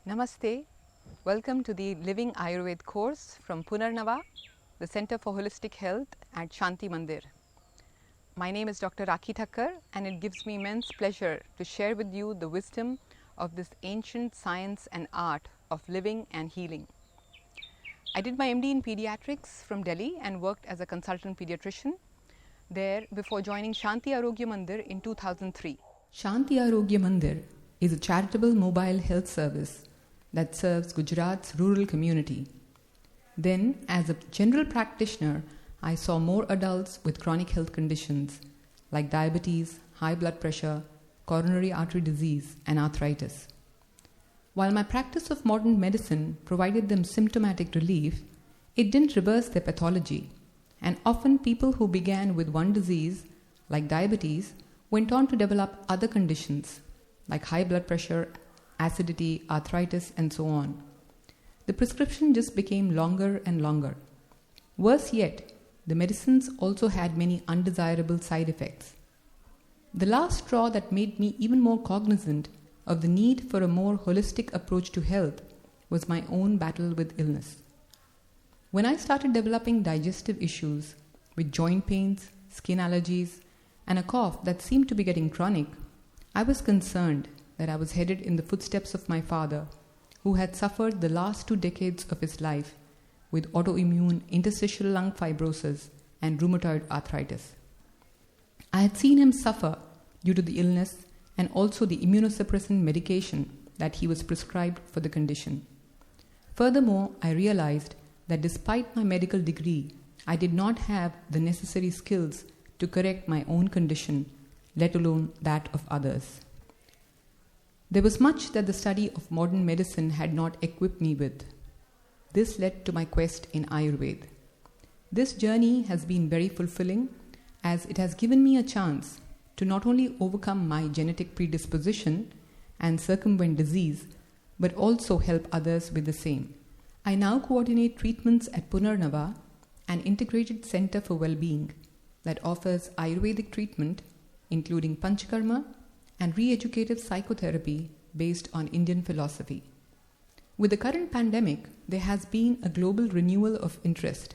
Namaste. Welcome to the Living Ayurveda course from Punarnava, the Center for Holistic Health at Shanti Mandir. My name is Dr. Rakhee Thakar, and it gives me immense pleasure to share with you the wisdom of this ancient science and art of living and healing. I did my MD in pediatrics from Delhi and worked as a consultant pediatrician there before joining Shanti Arogya Mandir in 2003. Shanti Arogya Mandir is a charitable mobile health service that serves Gujarat's rural community. Then, as a general practitioner, I saw more adults with chronic health conditions like diabetes, high blood pressure, coronary artery disease, and arthritis. While my practice of modern medicine provided them symptomatic relief, it didn't reverse their pathology, and often people who began with one disease, like diabetes, went on to develop other conditions like high blood pressure, acidity, arthritis, and so on. The prescription just became longer and longer. Worse yet, the medicines also had many undesirable side effects. The last straw that made me even more cognizant of the need for a more holistic approach to health was my own battle with illness. When I started developing digestive issues with joint pains, skin allergies, and a cough that seemed to be getting chronic, I was concerned that I was headed in the footsteps of my father, who had suffered the last 2 decades of his life with autoimmune interstitial lung fibrosis and rheumatoid arthritis. I had seen him suffer due to the illness and also the immunosuppressant medication that he was prescribed for the condition. Furthermore, I realized that despite my medical degree, I did not have the necessary skills to correct my own condition, let alone that of others. There was much that the study of modern medicine had not equipped me with. This led to my quest in Ayurveda. This journey has been very fulfilling, as it has given me a chance to not only overcome my genetic predisposition and circumvent disease, but also help others with the same. I now coordinate treatments at Punarnava, an integrated center for well-being that offers Ayurvedic treatment, including Panchakarma and re-educative psychotherapy based on Indian philosophy. With the current pandemic, there has been a global renewal of interest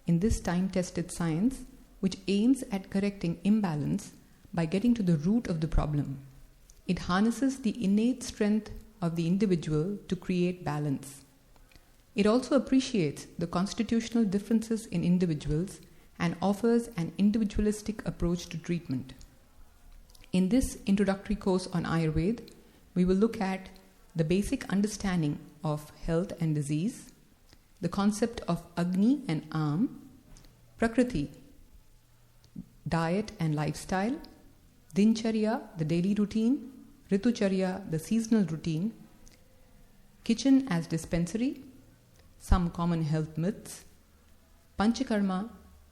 in this time-tested science, which aims at correcting imbalance by getting to the root of the problem. It harnesses the innate strength of the individual to create balance. It also appreciates the constitutional differences in individuals and offers an individualistic approach to treatment. In this introductory course on Ayurveda, we will look at the basic understanding of health and disease, the concept of Agni and Am, Prakriti, diet and lifestyle, Dincharya, the daily routine, Ritucharya, the seasonal routine, kitchen as dispensary, some common health myths, Panchakarma,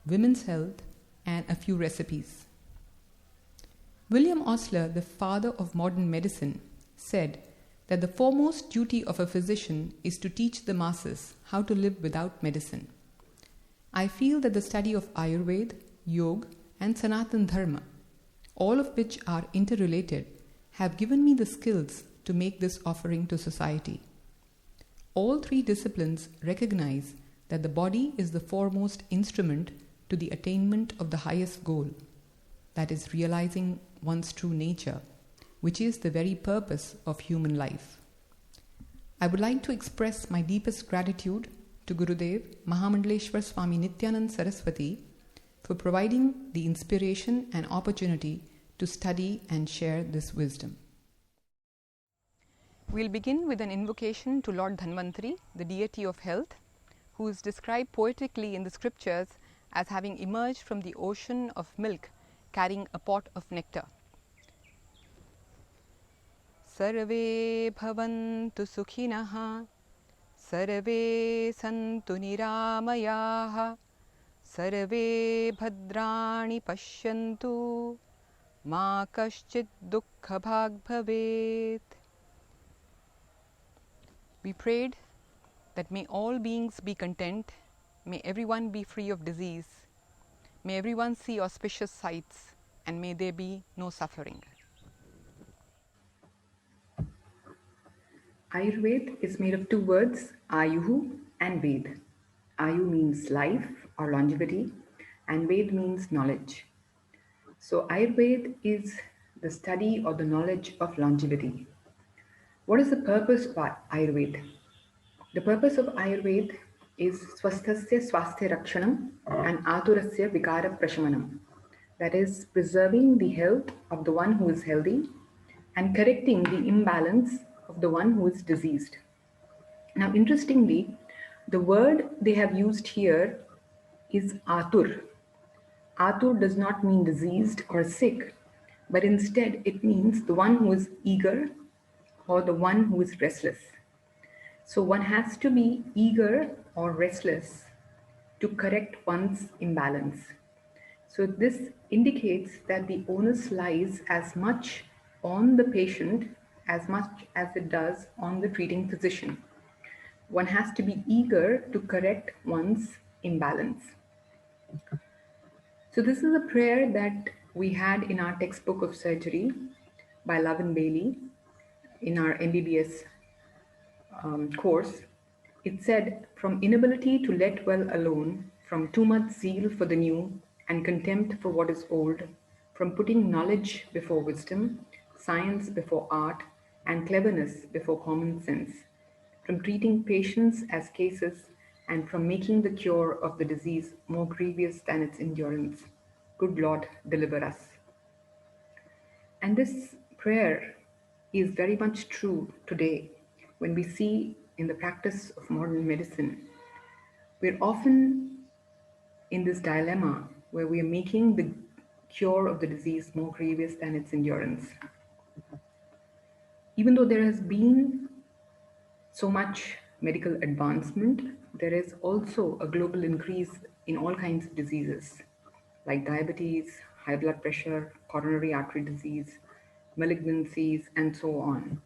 women's health, and a few recipes. William Osler, the father of modern medicine, said that the foremost duty of a physician is to teach the masses how to live without medicine. I feel that the study of Ayurveda, Yoga, and Sanatan Dharma, all of which are interrelated, have given me the skills to make this offering to society. All 3 disciplines recognize that the body is the foremost instrument to the attainment of the highest goal, that is, realizing one's true nature, which is the very purpose of human life. I would like to express my deepest gratitude to Gurudev Mahamandaleshwar Swami Nityanand Saraswati for providing the inspiration and opportunity to study and share this wisdom. We'll begin with an invocation to Lord Dhanvantari, the deity of health, who is described poetically in the scriptures as having emerged from the ocean of milk carrying a pot of nectar. Sarve bhavantu sukhinah, sarve santu niramayaah, sarve bhadrani pashyantu, ma kaschit dukkha bhag bhavet. We prayed that may all beings be content, may everyone be free of disease, may everyone see auspicious sights, and may there be no suffering. Ayurveda is made of two words, Ayuhu and Ved. Ayu means life or longevity, and Ved means knowledge. So, Ayurveda is the study or the knowledge of longevity. What is the purpose of Ayurveda? The purpose of Ayurveda is swasthasya swasthya rakshanam and aturasya vikara prashamanam. That is, preserving the health of the one who is healthy and correcting the imbalance of the one who is diseased. Now, interestingly, the word they have used here is atur. Atur does not mean diseased or sick, but instead it means the one who is eager or the one who is restless. So one has to be eager or restless to correct one's imbalance. So this indicates that the onus lies as much on the patient as much as it does on the treating physician. One has to be eager to correct one's imbalance. So this is a prayer that we had in our textbook of surgery by Love and Bailey in our MBBS course. It said, from inability to let well alone, from too much zeal for the new and contempt for what is old, from putting knowledge before wisdom, science before art, and cleverness before common sense, from treating patients as cases, and from making the cure of the disease more grievous than its endurance. Good Lord, deliver us. And this prayer is very much true today when we see in the practice of modern medicine. We're often in this dilemma where we are making the cure of the disease more grievous than its endurance. Even though there has been so much medical advancement, there is also a global increase in all kinds of diseases like diabetes, high blood pressure, coronary artery disease, malignancies, and so on.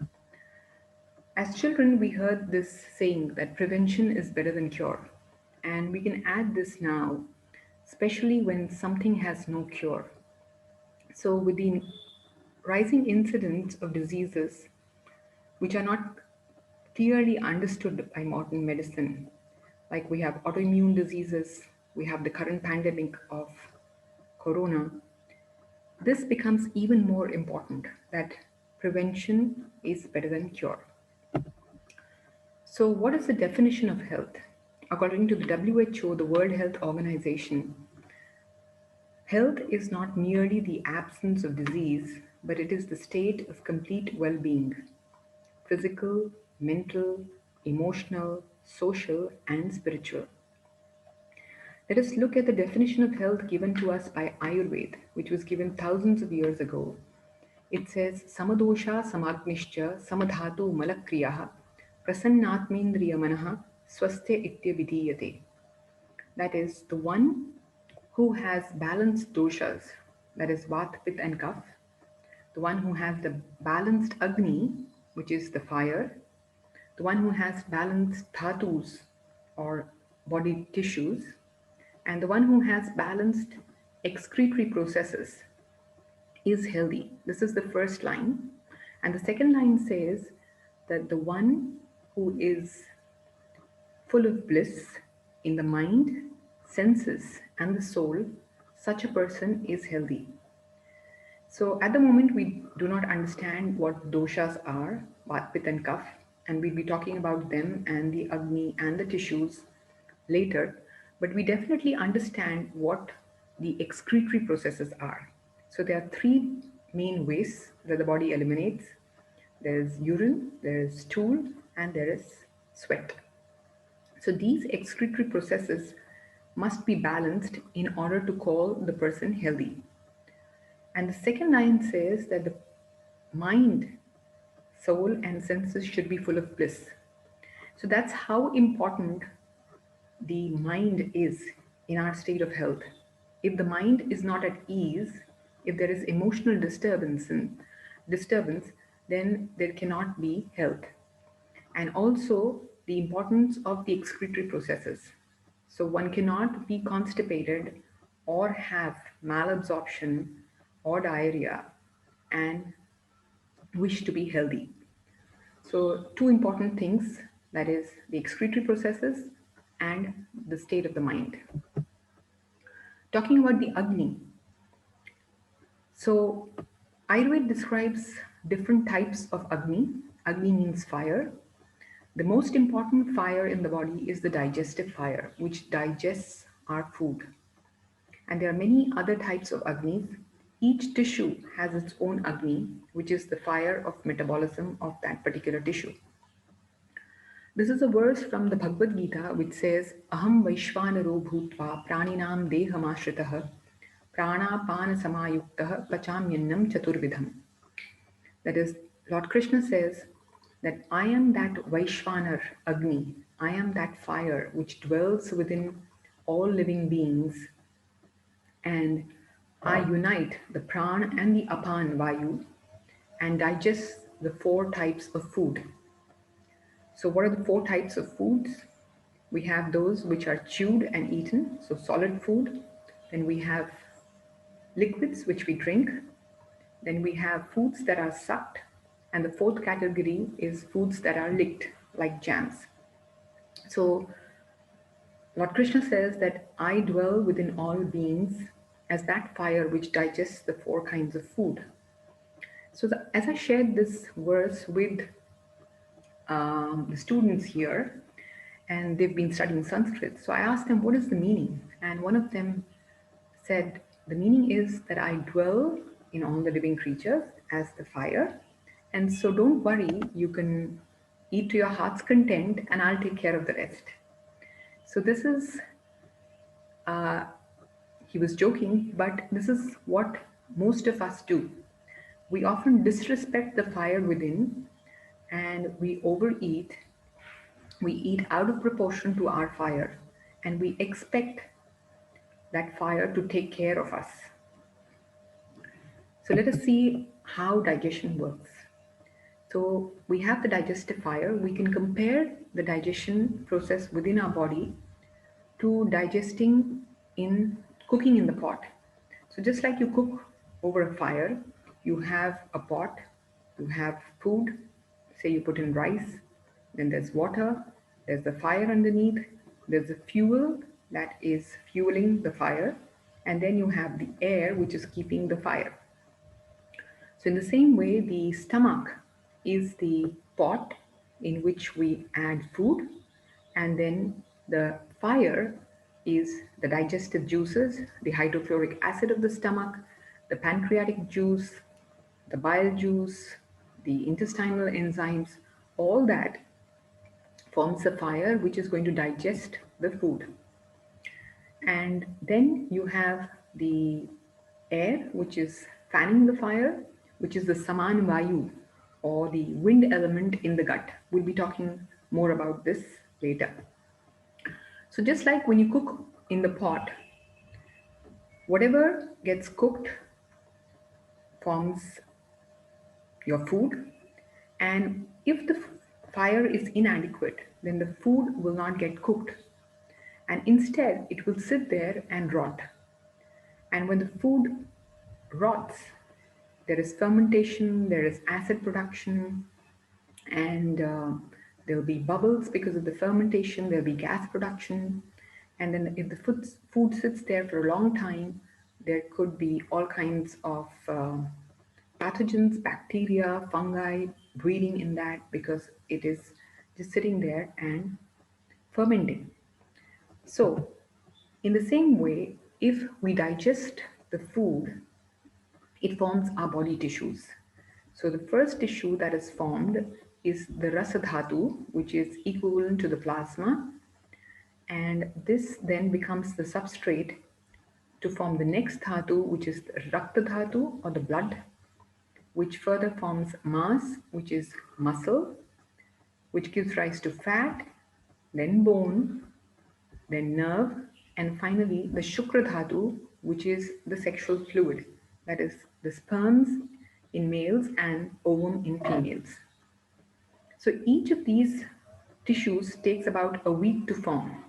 As children, we heard this saying that prevention is better than cure. And we can add this now, especially when something has no cure. So, with the rising incidence of diseases which are not clearly understood by modern medicine, like we have autoimmune diseases, we have the current pandemic of corona, this becomes even more important that prevention is better than cure. So, what is the definition of health? According to the WHO, the World Health Organization, health is not merely the absence of disease, but it is the state of complete well being physical, mental, emotional, social, and spiritual. Let us look at the definition of health given to us by Ayurveda, which was given thousands of years ago. It says, Samadosha Samagnischa Samadhatu Malakriyaha Prasannatmindriya Manaha Swastya Itya Vidiyate. That is, the one who has balanced doshas, that is, Vat, Pitta, and Kapha, the one who has the balanced Agni, which is the fire, the one who has balanced dhatus or body tissues, and the one who has balanced excretory processes is healthy. This is the first line. And the second line says that the one who is full of bliss in the mind, senses, and the soul, such a person is healthy. So at the moment, we do not understand what doshas are, Vat, Pitta, and Kapha, and we'll be talking about them and the Agni and the tissues later. But we definitely understand what the excretory processes are. So there are three main ways that the body eliminates. There is urine, there is stool, and there is sweat. So these excretory processes must be balanced in order to call the person healthy. And the second line says that the mind, soul, and senses should be full of bliss. So that's how important the mind is in our state of health. If the mind is not at ease, if there is emotional disturbance, then there cannot be health. And also the importance of the excretory processes. So one cannot be constipated or have malabsorption or diarrhea and wish to be healthy. So, two important things, that is the excretory processes and the state of the mind. Talking about the Agni, so Ayurveda describes different types of Agni. Agni means fire. The most important fire in the body is the digestive fire, which digests our food. And there are many other types of Agnis. Each tissue has its own Agni, which is the fire of metabolism of that particular tissue. This is a verse from the Bhagavad Gita which says, Aham Vaishvanaro Bhutva Praninam Dehamashritah Pranapana Samayuktah Pachamyannam Chaturvidham. That is, Lord Krishna says that I am that Vaishvanar Agni, I am that fire which dwells within all living beings, and I unite the Pran and the Apan Vayu and digest the four types of food. So, what are the four types of foods? We have those which are chewed and eaten, so solid food. Then we have liquids which we drink. Then we have foods that are sucked. And the fourth category is foods that are licked, like jams. So, Lord Krishna says that I dwell within all beings as that fire which digests the four kinds of food. So, as I shared this verse with the students here, and they've been studying Sanskrit. So I asked them, what is the meaning? And one of them said, the meaning is that I dwell in all the living creatures as the fire. And so don't worry, you can eat to your heart's content and I'll take care of the rest. So this is, he was joking, but this is what most of us do. We often disrespect the fire within and we overeat. We eat out of proportion to our fire and we expect that fire to take care of us. So let us see how digestion works. So we have the digestive fire. We can compare the digestion process within our body to digesting in cooking in the pot. So just like you cook over a fire, you have a pot, you have food, say you put in rice, then there's water, there's the fire underneath, there's the fuel that is fueling the fire, and then you have the air which is keeping the fire. So in the same way, the stomach is the pot in which we add food, and then the fire is the digestive juices, the hydrochloric acid of the stomach, the pancreatic juice, the bile juice, the intestinal enzymes, all that forms a fire which is going to digest the food. And then you have the air which is fanning the fire, which is the Saman Vayu or the wind element in the gut. We'll be talking more about this later. So just like when you cook in the pot, whatever gets cooked forms your food, and if the fire is inadequate, then the food will not get cooked, and instead it will sit there and rot. And when the food rots, there is fermentation, there is acid production, and there will be bubbles because of the fermentation, there will be gas production. And then if the food sits there for a long time, there could be all kinds of pathogens, bacteria, fungi breeding in that because it is just sitting there and fermenting. So, in the same way, if we digest the food, it forms our body tissues. So, the first tissue that is formed is the Rasadhatu, which is equivalent to the plasma, and this then becomes the substrate to form the next dhatu, which is the Rakta dhatu or the blood, which further forms mass, which is muscle, which gives rise to fat, then bone, then nerve, and finally the Shukra dhatu, which is the sexual fluid, that is the sperms in males and ovum in females. So each of these tissues takes about a week to form.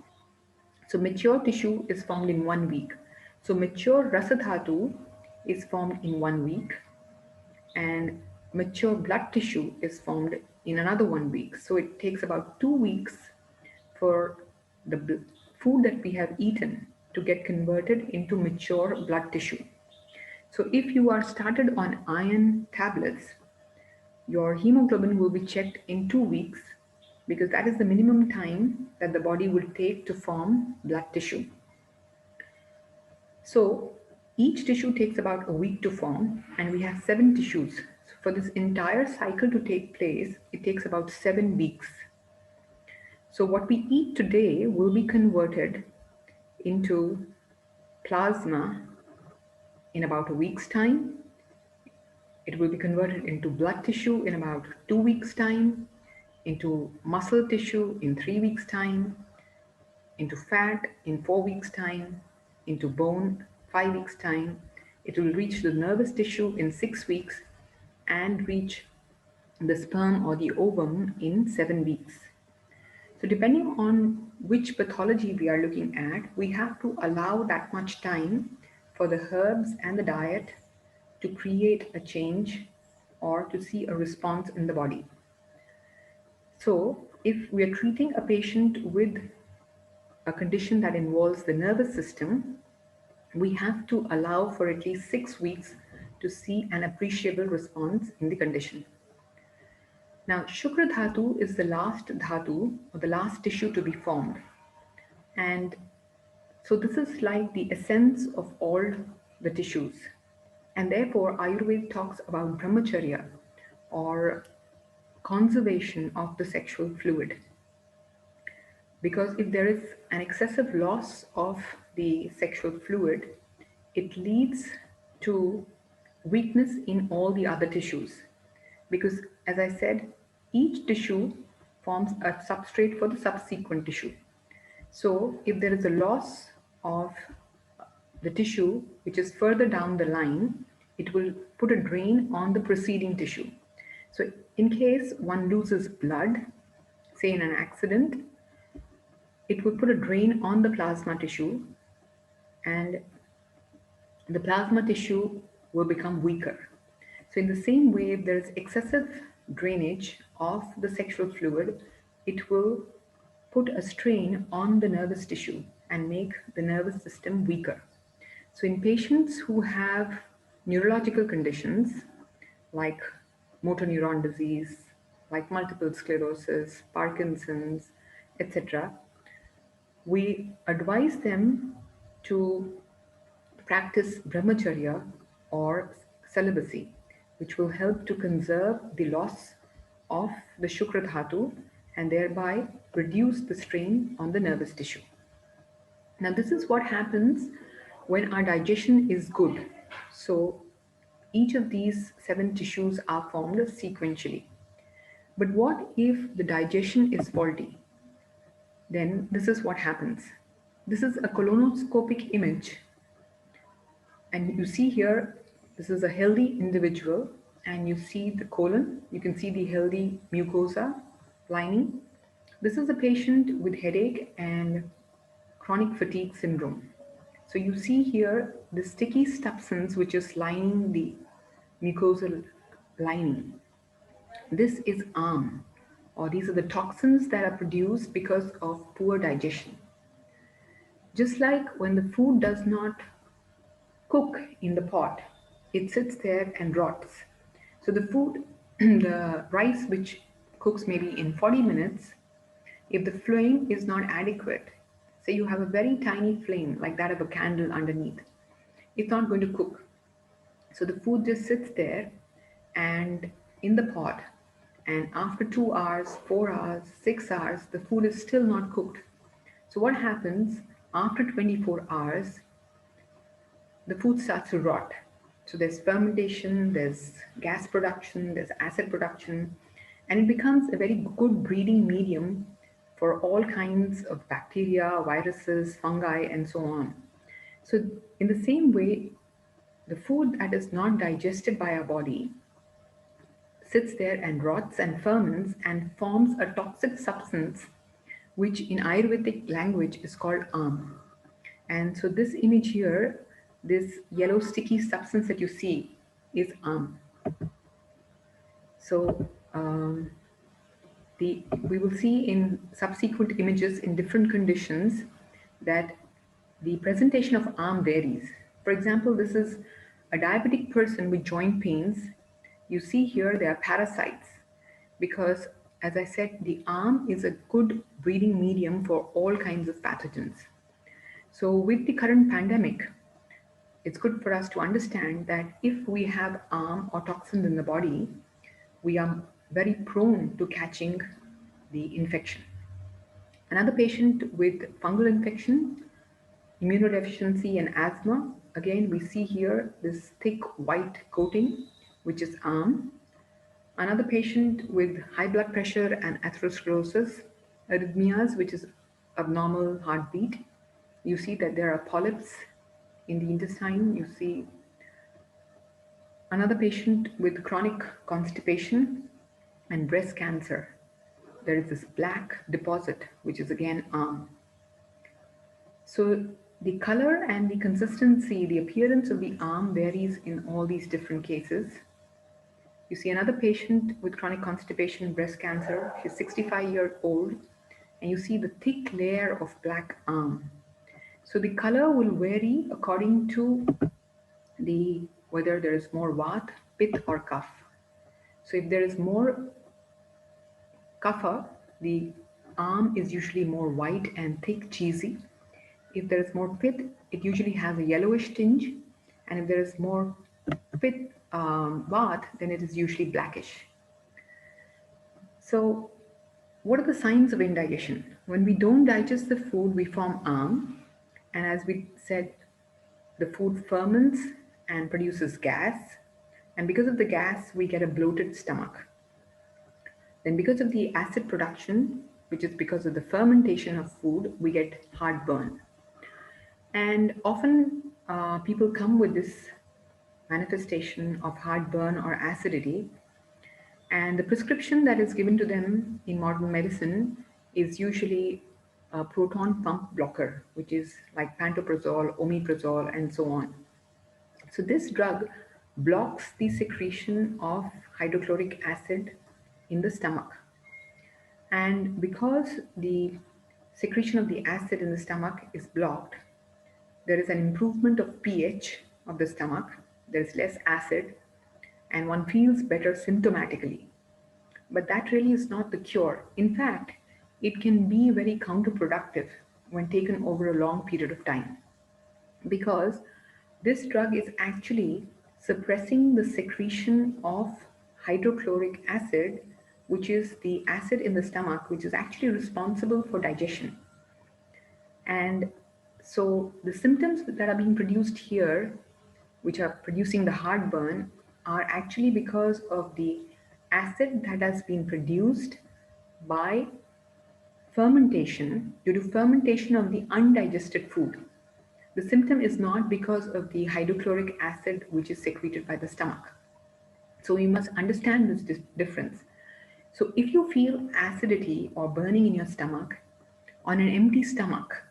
So mature tissue is formed in 1 week. So mature Rasadhatu is formed in 1 week, and mature blood tissue is formed in another 1 week. So it takes about 2 weeks for the food that we have eaten to get converted into mature blood tissue. So if you are started on iron tablets, your hemoglobin will be checked in 2 weeks because that is the minimum time that the body will take to form blood tissue. So each tissue takes about a week to form, and we have 7 tissues. So for this entire cycle to take place, it takes about 7 weeks. So what we eat today will be converted into plasma in about a week's time. It will be converted into blood tissue in about 2 weeks' time, into muscle tissue in 3 weeks' time, into fat in 4 weeks' time, into bone 5 weeks' time. It will reach the nervous tissue in 6 weeks and reach the sperm or the ovum in 7 weeks. So, depending on which pathology we are looking at, we have to allow that much time for the herbs and the diet to create a change or to see a response in the body. So, if we are treating a patient with a condition that involves the nervous system, we have to allow for at least 6 weeks to see an appreciable response in the condition. Now, Shukra Dhatu is the last dhatu or the last tissue to be formed. And so this is like the essence of all the tissues. And therefore, Ayurveda talks about brahmacharya or conservation of the sexual fluid. Because if there is an excessive loss of the sexual fluid, it leads to weakness in all the other tissues. Because, as I said, each tissue forms a substrate for the subsequent tissue. So, if there is a loss of the tissue which is further down the line, it will put a drain on the preceding tissue. So, in case one loses blood, say in an accident, it will put a drain on the plasma tissue, and the plasma tissue will become weaker. So, in the same way, if there is excessive drainage of the sexual fluid, it will put a strain on the nervous tissue and make the nervous system weaker. So, in patients who have neurological conditions like motor neuron disease, like multiple sclerosis, Parkinson's, etc., we advise them to practice brahmacharya or celibacy, which will help to conserve the loss of the Shukra Dhatu and thereby reduce the strain on the nervous tissue. Now, this is what happens when our digestion is good. So, each of these 7 tissues are formed sequentially. But what if the digestion is faulty? Then this is what happens. This is a colonoscopic image, and you see here, this is a healthy individual, and you see the colon, you can see the healthy mucosa lining. This is a patient with headache and chronic fatigue syndrome. So you see here the sticky substance which is lining the mucosal lining. This is or these are the toxins that are produced because of poor digestion. Just like when the food does not cook in the pot, it sits there and rots. So the food, the rice which cooks maybe in 40 minutes, if the flame is not adequate, say you have a very tiny flame like that of a candle underneath, it's not going to cook. So the food just sits there and in the pot, and after 2 hours, 4 hours, 6 hours, the food is still not cooked. So what happens after 24 hours? The food starts to rot. So there's fermentation, there's gas production, there's acid production, and it becomes a very good breeding medium for all kinds of bacteria, viruses, fungi, and so on. So, in the same way, the food that is not digested by our body sits there and rots and ferments and forms a toxic substance, which in Ayurvedic language is called And so, this image here, this yellow sticky substance that you see is So, we will see in subsequent images in different conditions that the presentation of arm varies. For example, this is a diabetic person with joint pains. You see here there are parasites because, as I said, the arm is a good breeding medium for all kinds of pathogens. So with the current pandemic, it's good for us to understand that if we have arm or toxins in the body, we are very prone to catching the infection. Another patient with fungal infection, immunodeficiency, and asthma, again, we see here this thick white coating, which is arm. Another patient with high blood pressure and atherosclerosis, arrhythmias, which is abnormal heartbeat. You see that there are polyps in the intestine. You see another patient with chronic constipation and breast cancer. There is this black deposit, which is again arm. So the color and the consistency, the appearance of the arm varies in all these different cases. You see another patient with chronic constipation and breast cancer. She's 65-year old, and you see the thick layer of black arm. So the color will vary according to the whether there is more vat, pith, or kapha. So if there is more kapha, the arm is usually more white and thick, cheesy. If there is more pith, it usually has a yellowish tinge, and if there is more pith vat, then it is usually blackish. So, what are the signs of indigestion? When we don't digest the food, we form arm, and as we said, the food ferments and produces gas, and because of the gas, we get a bloated stomach. Then, because of the acid production, which is because of the fermentation of food, we get heartburn. And often people come with this manifestation of heartburn or acidity, and the prescription that is given to them in modern medicine is usually a proton pump blocker, which is like pantoprazole, omeprazole, and so on. So this drug blocks the secretion of hydrochloric acid in the stomach. And because the secretion of the acid in the stomach is blocked, there is an improvement of pH of the stomach, there is less acid, and one feels better symptomatically. But that really is not the cure. In fact, it can be very counterproductive when taken over a long period of time because this drug is actually suppressing the secretion of hydrochloric acid, which is the acid in the stomach, which is actually responsible for digestion. And so the symptoms that are being produced here, which are producing the heartburn, are actually because of the acid that has been produced by fermentation, due to fermentation of the undigested food. The symptom is not because of the hydrochloric acid which is secreted by the stomach. So we must understand this difference. So if you feel acidity or burning in your stomach on an empty stomach,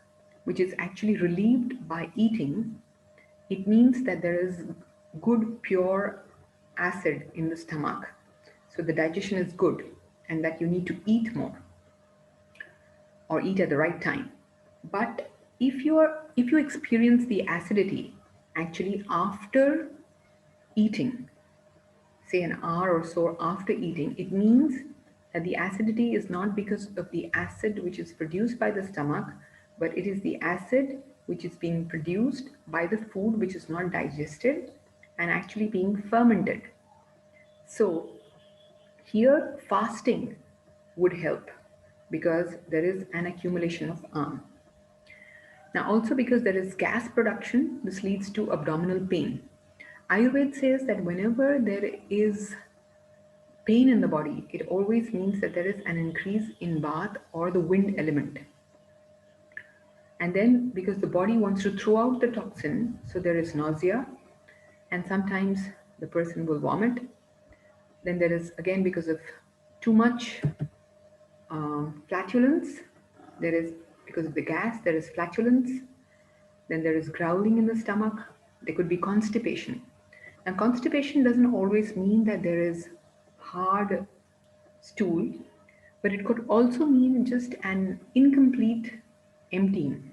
which is actually relieved by eating, it means that there is good pure acid in the stomach. So the digestion is good and that you need to eat more or eat at the right time. But if you experience the acidity actually after eating, say an hour or so after eating, it means that the acidity is not because of the acid which is produced by the stomach, but it is the acid which is being produced by the food which is not digested and actually being fermented. So here fasting would help because there is an accumulation of arm. Now also because there is gas production, this leads to abdominal pain. Ayurveda says that whenever there is pain in the body, it always means that there is an increase in bath or the wind element. And then because the body wants to throw out the toxin, so there is nausea, and sometimes the person will vomit. Then there is, again, because of too much flatulence, there is, because of the gas, there is flatulence. Then there is growling in the stomach. There could be constipation. And constipation doesn't always mean that there is hard stool, but it could also mean just an incomplete emptying.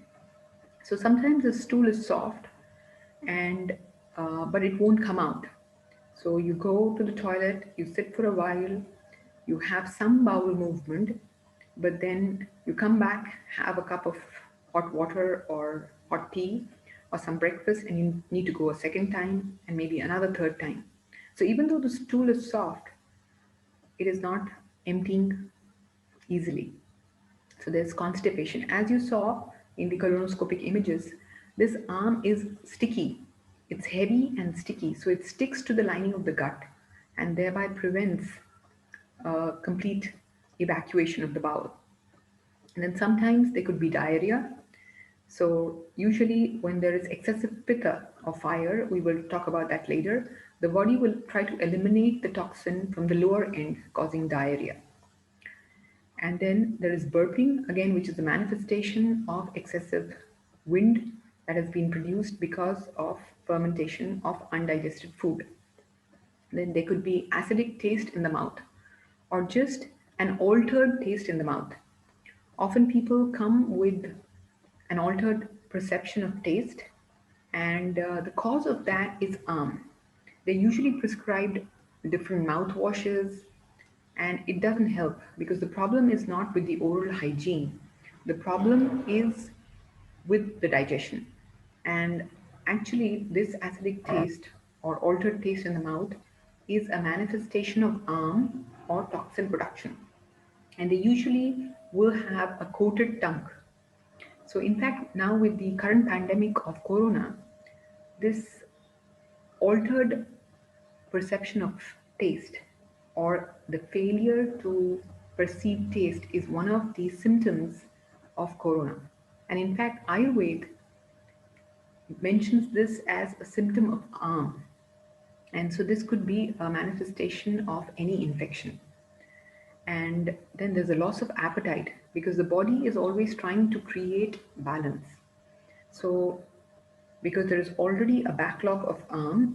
So sometimes the stool is soft and but it won't come out. So you go to the toilet, you sit for a while, you have some bowel movement, but then you come back, have a cup of hot water or hot tea or some breakfast, and you need to go a second time and maybe another third time. So even though the stool is soft, it is not emptying easily. So there's constipation. As you saw in the colonoscopic images, this arm is sticky. It's heavy and sticky, so it sticks to the lining of the gut and thereby prevents complete evacuation of the bowel. And then sometimes there could be diarrhea. So usually when there is excessive pitta or fire, we will talk about that later, the body will try to eliminate the toxin from the lower end, causing diarrhea. And then there is burping, again, which is a manifestation of excessive wind that has been produced because of fermentation of undigested food. Then there could be acidic taste in the mouth or just an altered taste in the mouth. Often people come with an altered perception of taste, and the cause of that is they're usually prescribed different mouthwashes, and it doesn't help because the problem is not with the oral hygiene. The problem is with the digestion. And actually, this acidic taste or altered taste in the mouth is a manifestation of or toxin production. And they usually will have a coated tongue. So, in fact, now with the current pandemic of corona, this altered perception of taste or the failure to perceive taste is one of the symptoms of corona. And in fact, Ayurveda mentions this as a symptom of arm. And so this could be a manifestation of any infection. And then there's a loss of appetite because the body is always trying to create balance. So, because there is already a backlog of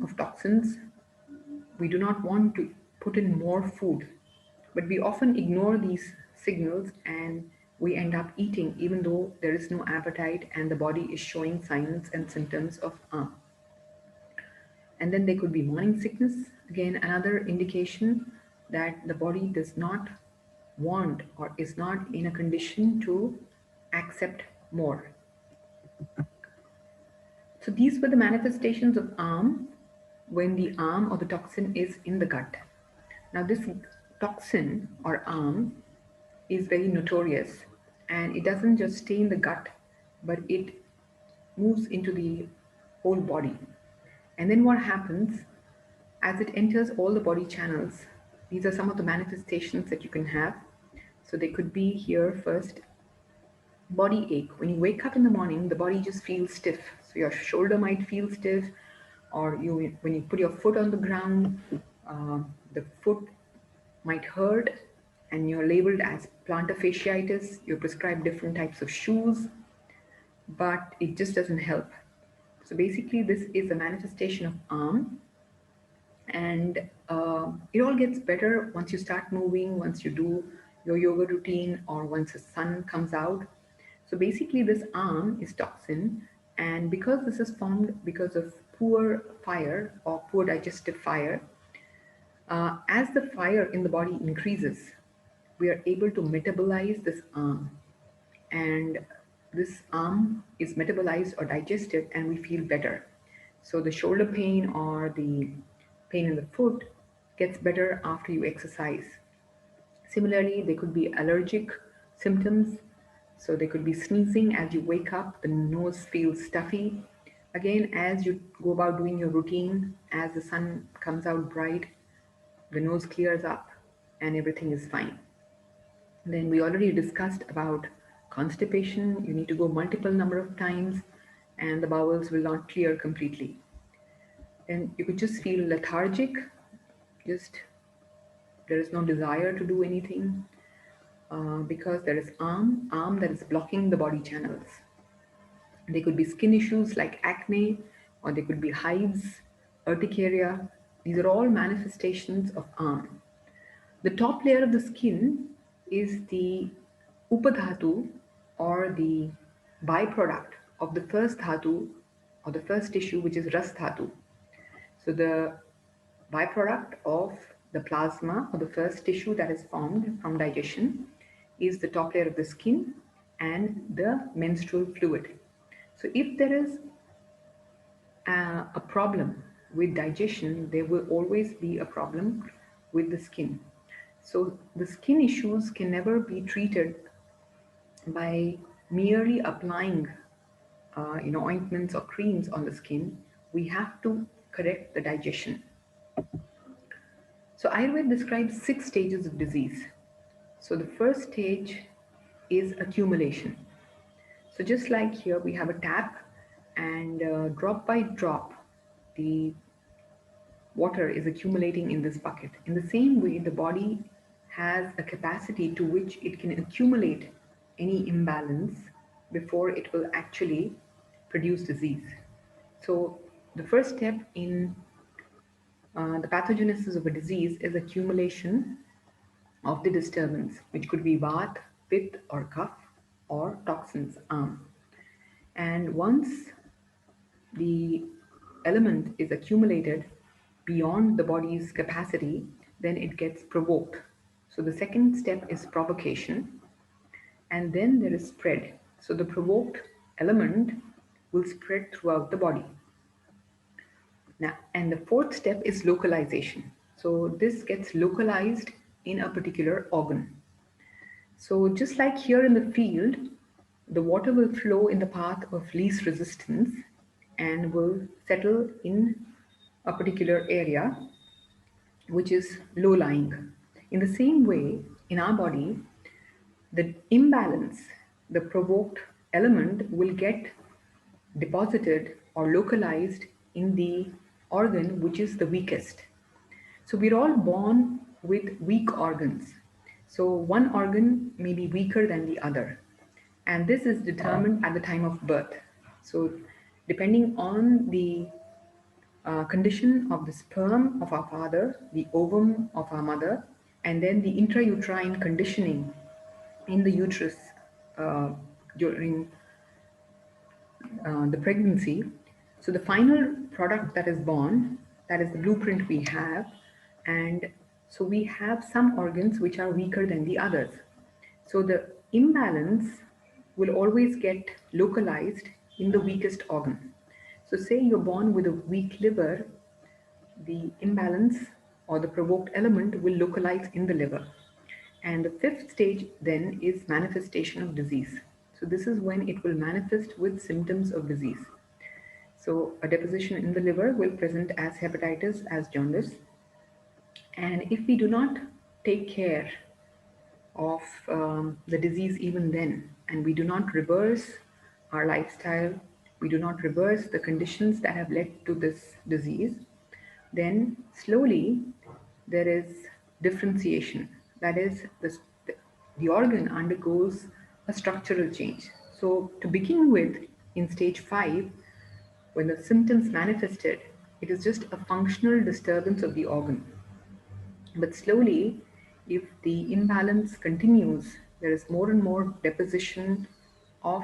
of toxins, we do not want to put in more food, but we often ignore these signals and we end up eating even though there is no appetite and the body is showing signs and symptoms of And then there could be morning sickness, again, another indication that the body does not want or is not in a condition to accept more. So these were the manifestations of when the or the toxin is in the gut. Now, this toxin or is very notorious and it doesn't just stay in the gut, but it moves into the whole body. And then what happens as it enters all the body channels? These are some of the manifestations that you can have. So they could be here first body ache. When you wake up in the morning, the body just feels stiff. So your shoulder might feel stiff, or when you put your foot on the ground, the foot might hurt, and you're labeled as plantar fasciitis. You're prescribed different types of shoes, but it just doesn't help. So basically, this is a manifestation of and it all gets better once you start moving, once you do your yoga routine, or once the sun comes out. So basically, this is toxin, and because this is formed because of poor fire or poor digestive fire, as the fire in the body increases, we are able to metabolize this and this is metabolized or digested, and we feel better. So the shoulder pain or the pain in the foot gets better after you exercise. Similarly, there could be allergic symptoms. So there could be sneezing as you wake up, the nose feels stuffy. Again, as you go about doing your routine, as the sun comes out bright, the nose clears up and everything is fine. Then we already discussed about constipation. You need to go multiple number of times and the bowels will not clear completely. Then you could just feel lethargic, just there is no desire to do anything because there is arm that is blocking the body channels. There could be skin issues like acne, or there could be hives, urticaria. These are all manifestations of The top layer of the skin is the upadhatu, or the byproduct of the first dhatu or the first tissue, which is ras dhatu. So the byproduct of the plasma or the first tissue that is formed from digestion is the top layer of the skin and the menstrual fluid. So if there is a problem with digestion, there will always be a problem with the skin. So the skin issues can never be treated by merely applying ointments or creams on the skin. We have to correct the digestion. So Ayurveda describes 6 stages of disease. So the first stage is accumulation. So just like here we have a tap, and drop by drop the water is accumulating in this bucket. In the same way, the body has a capacity to which it can accumulate any imbalance before it will actually produce disease. So the first step in the pathogenesis of a disease is accumulation of the disturbance, which could be vat, pitta, or kapha, or toxins, and once the element is accumulated beyond the body's capacity, then it gets provoked. So the second step is provocation, and then there is spread. So the provoked element will spread throughout the body. Now, and the fourth step is localization. So this gets localized in a particular organ. So just like here in the field, the water will flow in the path of least resistance and will settle in a particular area which is low lying. In the same way, in our body, the imbalance, the provoked element will get deposited or localized in the organ which is the weakest. So we're all born with weak organs. So one organ may be weaker than the other. And this is determined at the time of birth. So depending on the condition of the sperm of our father, the ovum of our mother, and then the intrauterine conditioning in the uterus during the pregnancy. So the final product that is born, that is the blueprint we have, and so we have some organs which are weaker than the others. So the imbalance will always get localized in the weakest organ. So say you're born with a weak liver, the imbalance or the provoked element will localize in the liver. And the fifth stage then is manifestation of disease. So this is when it will manifest with symptoms of disease. So a deposition in the liver will present as hepatitis, as jaundice. And if we do not take care of the disease even then, and we do not reverse our lifestyle, we do not reverse the conditions that have led to this disease, then slowly there is differentiation. That is, the organ undergoes a structural change. So to begin with, in stage 5, when the symptoms manifested, it is just a functional disturbance of the organ. But slowly, if the imbalance continues, there is more and more deposition of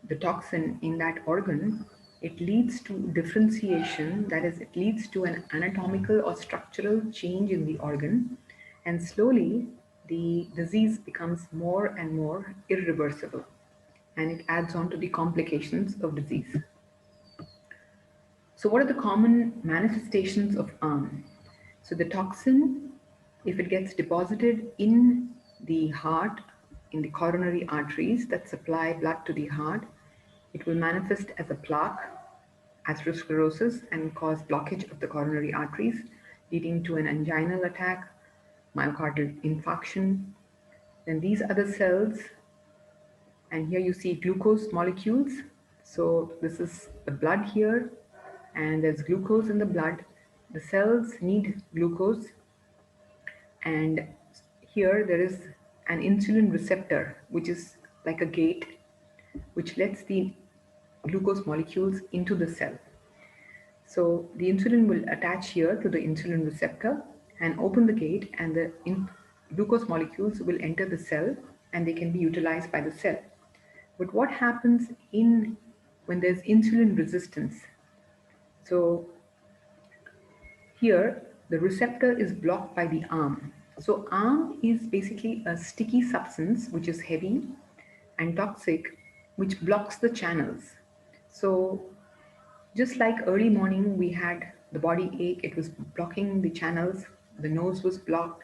the toxin in that organ. It leads to differentiation, that is, it leads to an anatomical or structural change in the organ, and slowly the disease becomes more and more irreversible, and it adds on to the complications of disease. So what are the common manifestations of So the toxin, if it gets deposited in the heart, in the coronary arteries that supply blood to the heart, it will manifest as a plaque, atherosclerosis, and cause blockage of the coronary arteries, leading to an anginal attack, myocardial infarction. Then these other cells, and here you see glucose molecules. So this is the blood here, and there's glucose in the blood. The cells need glucose, and here there is an insulin receptor, which is like a gate, which lets the glucose molecules into the cell. So the insulin will attach here to the insulin receptor and open the gate, and the glucose molecules will enter the cell and they can be utilized by the cell. But what happens in when there's insulin resistance? So here the receptor is blocked by the arm. So arm is basically a sticky substance which is heavy and toxic, which blocks the channels. So just like early morning we had the body ache, it was blocking the channels, the nose was blocked.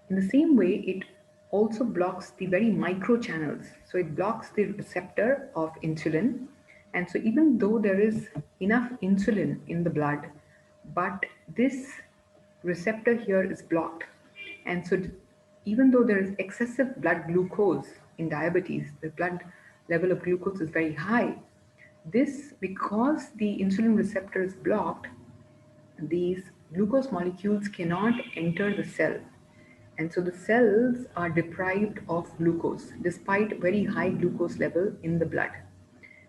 In the same way, it also blocks the very micro channels. So it blocks the receptor of insulin. And so even though there is enough insulin in the blood, but this receptor here is blocked. And so even though there is excessive blood glucose in diabetes, the blood level of glucose is very high. This, because the insulin receptor is blocked, these glucose molecules cannot enter the cell. And so the cells are deprived of glucose despite very high glucose level in the blood.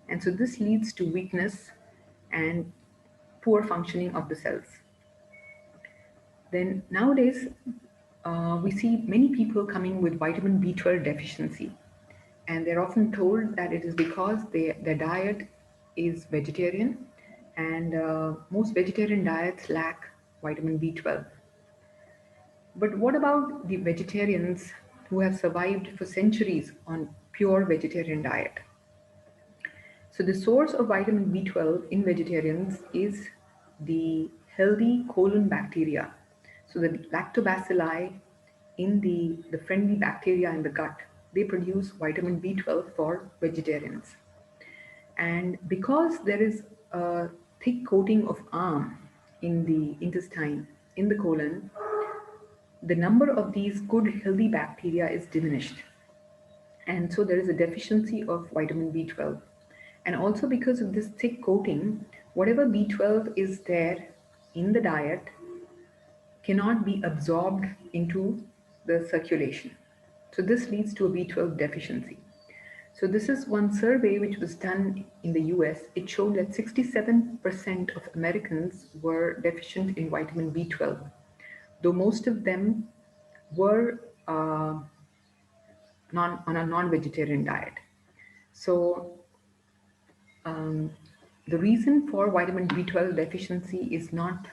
And so this leads to weakness and poor functioning of the cells. Then nowadays, we see many people coming with vitamin B12 deficiency. And they're often told that it is because their diet is vegetarian, and most vegetarian diets lack vitamin B12. But what about the vegetarians who have survived for centuries on pure vegetarian diet? So the source of vitamin B12 in vegetarians is the healthy colon bacteria. So the lactobacilli in the friendly bacteria in the gut, they produce vitamin B12 for vegetarians. And because there is a thick coating of arm in the intestine, in the colon, the number of these good healthy bacteria is diminished. And so there is a deficiency of vitamin B12. And also because of this thick coating, whatever B12 is there in the diet cannot be absorbed into the circulation. So this leads to a B12 deficiency. So this is one survey which was done in the US. It showed that 67% of Americans were deficient in vitamin B12, though most of them were on a non-vegetarian diet. So the reason for vitamin B12 deficiency is not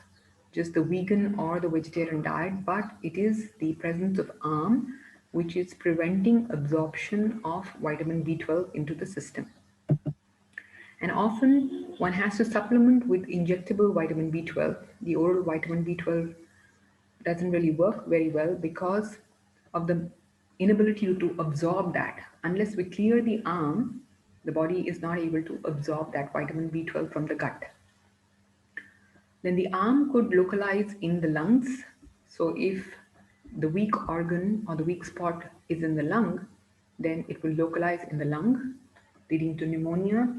just the vegan or the vegetarian diet, but it is the presence of ARM, which is preventing absorption of vitamin B12 into the system. And often one has to supplement with injectable vitamin B12. The oral vitamin B12 doesn't really work very well because of the inability to absorb that. Unless we clear the arm, the body is not able to absorb that vitamin B12 from the gut. Then the arm could localize in the lungs. So if the weak organ or the weak spot is in the lung, then it will localize in the lung, leading to pneumonia,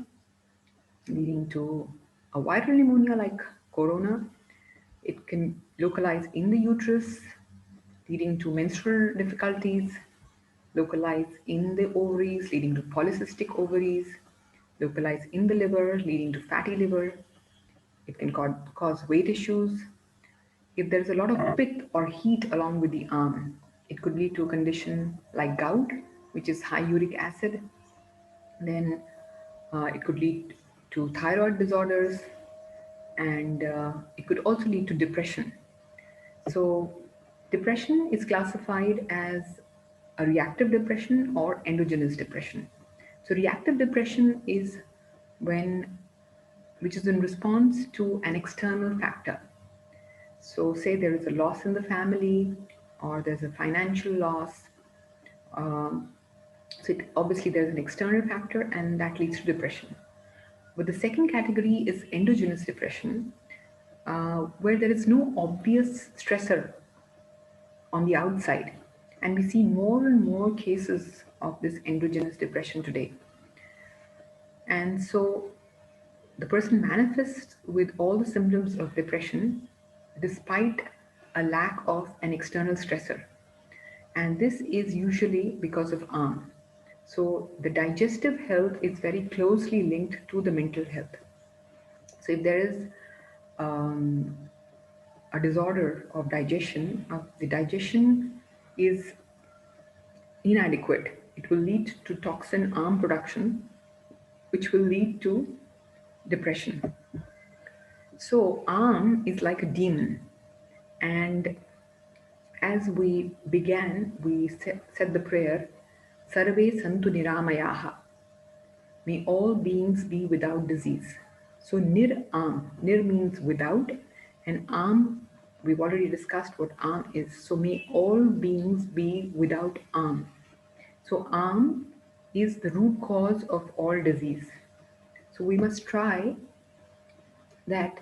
leading to a viral pneumonia like corona. It can localize in the uterus, leading to menstrual difficulties, localize in the ovaries, leading to polycystic ovaries, localize in the liver, leading to fatty liver. It can cause weight issues. If there's a lot of pit or heat along with the arm, it could lead to a condition like gout, which is high uric acid. Then it could lead to thyroid disorders, and it could also lead to depression. So depression is classified as a reactive depression or endogenous depression. So reactive depression is which is in response to an external factor. So say there is a loss in the family or there's a financial loss. Obviously there's an external factor and that leads to depression. But the second category is endogenous depression, where there is no obvious stressor on the outside. And we see more and more cases of this endogenous depression today. And so the person manifests with all the symptoms of depression despite a lack of an external stressor. And this is usually because of ARM. So the digestive health is very closely linked to the mental health. So if there is a disorder of digestion, the digestion is inadequate, it will lead to toxin arm production, which will lead to depression. So, arm is like a demon, and as we began, we said the prayer, Sarve Santu Niramayaha. May all beings be without disease. So nir means without, and am, we've already discussed what am is. So may all beings be without am. So am is the root cause of all disease. So we must try that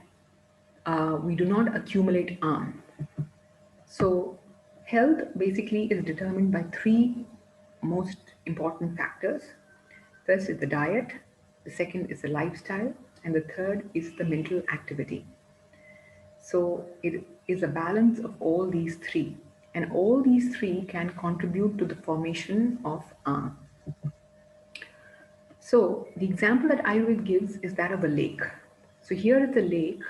we do not accumulate am. So health basically is determined by three most important factors. First is the diet, the second is the lifestyle, and the third is the mental activity. So it is a balance of all these three, and all these three can contribute to the formation of arm. So the example that Ayurveda gives is that of a lake. So here is a lake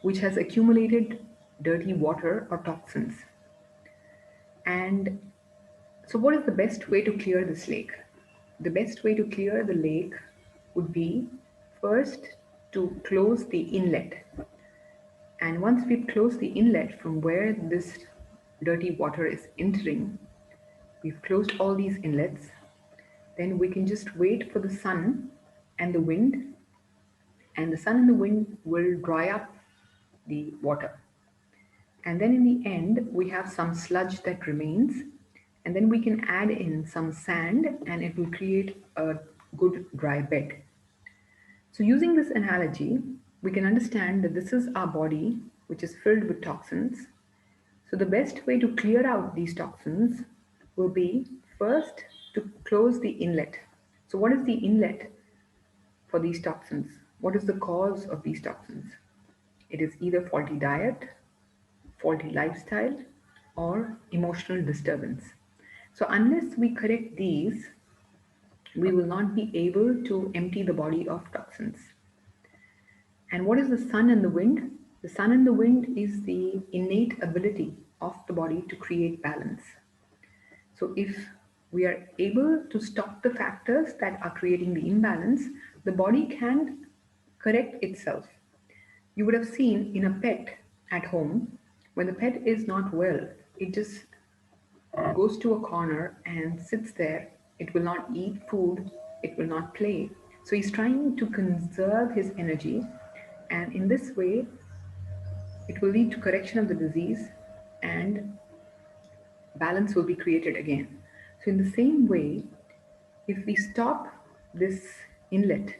which has accumulated dirty water or toxins. And so what is the best way to clear this lake? The best way to clear the lake would be first to close the inlet. And once we've closed the inlet from where this dirty water is entering, we've closed all these inlets, then we can just wait for the sun and the wind, and the sun and the wind will dry up the water. And then in the end, we have some sludge that remains, and then we can add in some sand and it will create a good dry bed. So using this analogy, we can understand that this is our body, which is filled with toxins. So the best way to clear out these toxins will be first to close the inlet. So what is the inlet for these toxins? What is the cause of these toxins? It is either faulty diet, faulty lifestyle, or emotional disturbance. So unless we correct these, we will not be able to empty the body of toxins. And what is the sun and the wind? The sun and the wind is the innate ability of the body to create balance. So if we are able to stop the factors that are creating the imbalance, the body can correct itself. You would have seen in a pet at home, when the pet is not well, it just goes to a corner and sits there. It will not eat food, it will not play. So he's trying to conserve his energy, and in this way, it will lead to correction of the disease and balance will be created again. So, in the same way, if we stop this inlet,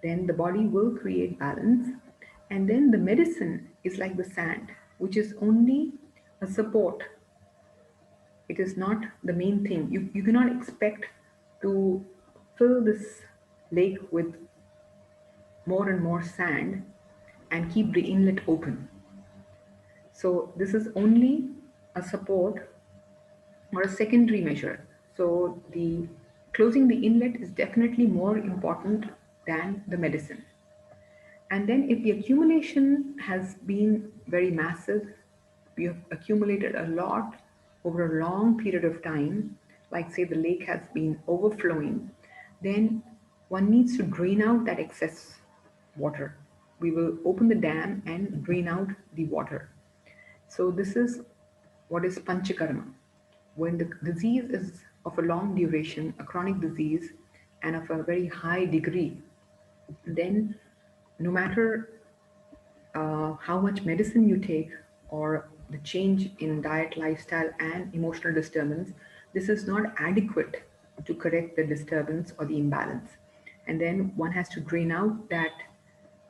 then the body will create balance, and then the medicine is like the sand, which is only a support. It is not the main thing. You cannot expect to fill this lake with more and more sand and keep the inlet open. So this is only a support or a secondary measure. So the closing the inlet is definitely more important than the medicine. And then if the accumulation has been very massive, we have accumulated a lot over a long period of time, like say the lake has been overflowing, then one needs to drain out that excess water. We will open the dam and drain out the water. So this is what is panchakarma. When the disease is of a long duration, a chronic disease, and of a very high degree, then no matter how much medicine you take or the change in diet, lifestyle, and emotional disturbance, this is not adequate to correct the disturbance or the imbalance. And then one has to drain out that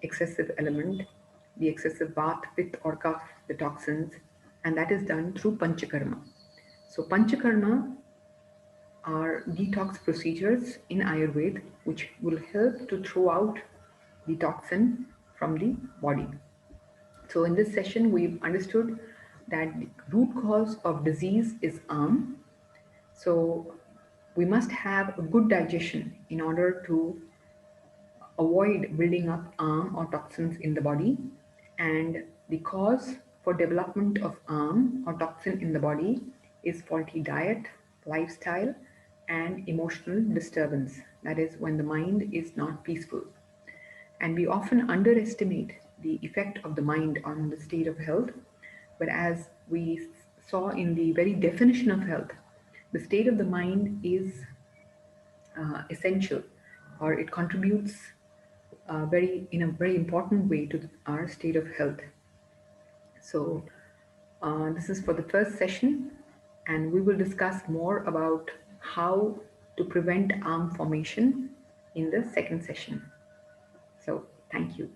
excessive element, the excessive bath, pitta, or kapha, the toxins, and that is done through panchakarma. So, panchakarma are detox procedures in Ayurveda which will help to throw out the toxin from the body. So in this session, we've understood that the root cause of disease is arm. So we must have a good digestion in order to avoid building up arm or toxins in the body. And the cause for development of arm or toxin in the body is faulty diet, lifestyle, and emotional disturbance. That is, when the mind is not peaceful. And we often underestimate the effect of the mind on the state of health. But as we saw in the very definition of health, the state of the mind is essential, or it contributes in a very important way to our state of health. So this is for the first session, and we will discuss more about how to prevent arm formation in the second session. So thank you.